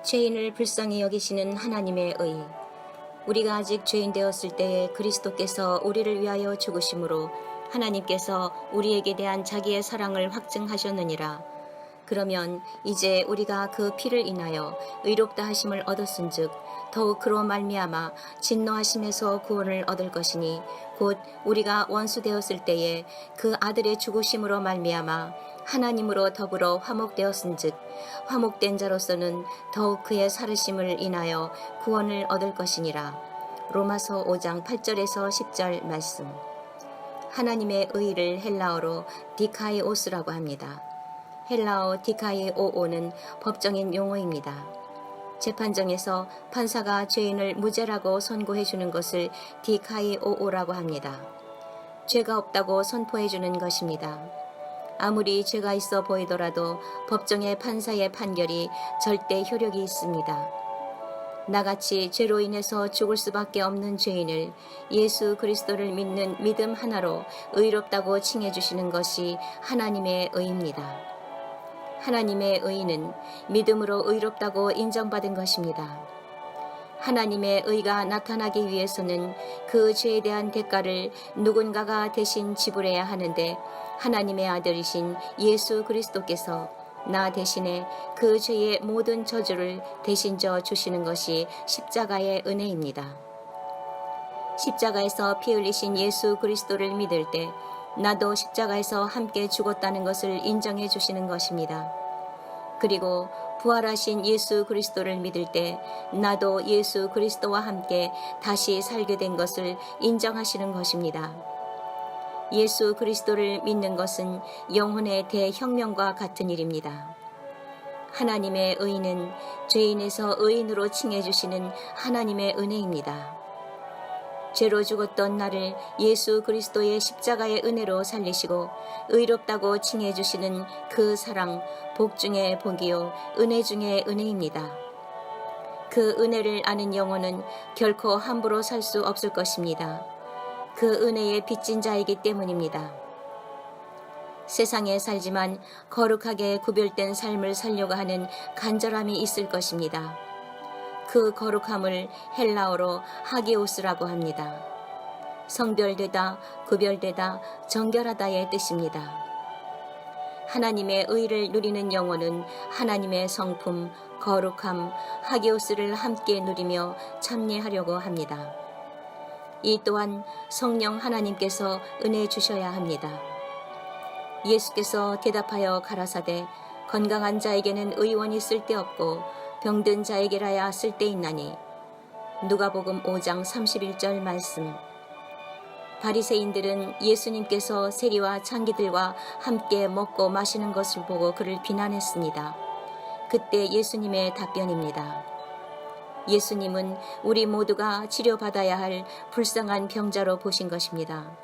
죄인을 불쌍히 여기시는 하나님의 의. 우리가 아직 죄인 되었을 때에 그리스도께서 우리를 위하여 죽으심으로 하나님께서 우리에게 대한 자기의 사랑을 확증하셨느니라. 그러면 이제 우리가 그 피를 인하여 의롭다 하심을 얻었은즉 더욱 그로 말미암아 진노하심에서 구원을 얻을 것이니 곧 우리가 원수 되었을 때에 그 아들의 죽으심으로 말미암아 하나님으로 더불어 화목되었은즉 화목된 자로서는 더욱 그의 살으심을 인하여 구원을 얻을 것이니라. 로마서 5장 8절에서 10절 말씀. 하나님의 의를 헬라어로 디카이오스라고 합니다. 헬라어 디카이오오는 법정인 용어입니다. 재판정에서 판사가 죄인을 무죄라고 선고해 주는 것을 디카이오오라고 합니다. 죄가 없다고 선포해 주는 것입니다. 아무리 죄가 있어 보이더라도 법정의 판사의 판결이 절대 효력이 있습니다. 나같이 죄로 인해서 죽을 수밖에 없는 죄인을 예수 그리스도를 믿는 믿음 하나로 의롭다고 칭해 주시는 것이 하나님의 의입니다. 하나님의 의는 믿음으로 의롭다고 인정받은 것입니다. 하나님의 의가 나타나기 위해서는 그 죄에 대한 대가를 누군가가 대신 지불해야 하는데 하나님의 아들이신 예수 그리스도께서 나 대신에 그 죄의 모든 저주를 대신 져 주시는 것이 십자가의 은혜입니다. 십자가에서 피 흘리신 예수 그리스도를 믿을 때 나도 십자가에서 함께 죽었다는 것을 인정해 주시는 것입니다. 그리고 부활하신 예수 그리스도를 믿을 때 나도 예수 그리스도와 함께 다시 살게 된 것을 인정하시는 것입니다. 예수 그리스도를 믿는 것은 영혼의 대혁명과 같은 일입니다. 하나님의 의는 죄인에서 의인으로 칭해 주시는 하나님의 은혜입니다. 죄로 죽었던 나를 예수 그리스도의 십자가의 은혜로 살리시고 의롭다고 칭해 주시는 그 사랑, 복 중에 복이요 은혜 중에 은혜입니다. 그 은혜를 아는 영혼은 결코 함부로 살 수 없을 것입니다. 그 은혜에 빚진 자이기 때문입니다. 세상에 살지만 거룩하게 구별된 삶을 살려고 하는 간절함이 있을 것입니다. 그 거룩함을 헬라어로 하기오스라고 합니다. 성별되다, 구별되다, 정결하다의 뜻입니다. 하나님의 의를 누리는 영혼은 하나님의 성품, 거룩함, 하기오스를 함께 누리며 참여하려고 합니다. 이 또한 성령 하나님께서 은혜 주셔야 합니다. 예수께서 대답하여 가라사대 건강한 자에게는 의원이 쓸데없고 병든 자에게라야 쓸데있나니. 누가복음 5장 31절 말씀. 바리새인들은 예수님께서 세리와 창기들과 함께 먹고 마시는 것을 보고 그를 비난했습니다. 그때 예수님의 답변입니다. 예수님은 우리 모두가 치료받아야 할 불쌍한 병자로 보신 것입니다.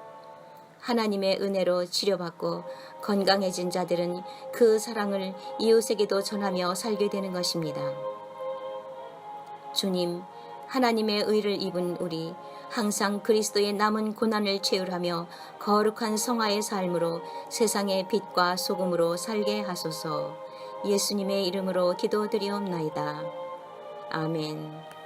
하나님의 은혜로 치료받고 건강해진 자들은 그 사랑을 이웃에게도 전하며 살게 되는 것입니다. 주님, 하나님의 의를 입은 우리 항상 그리스도의 남은 고난을 채울하며 거룩한 성화의 삶으로 세상의 빛과 소금으로 살게 하소서. 예수님의 이름으로 기도드리옵나이다. 아멘.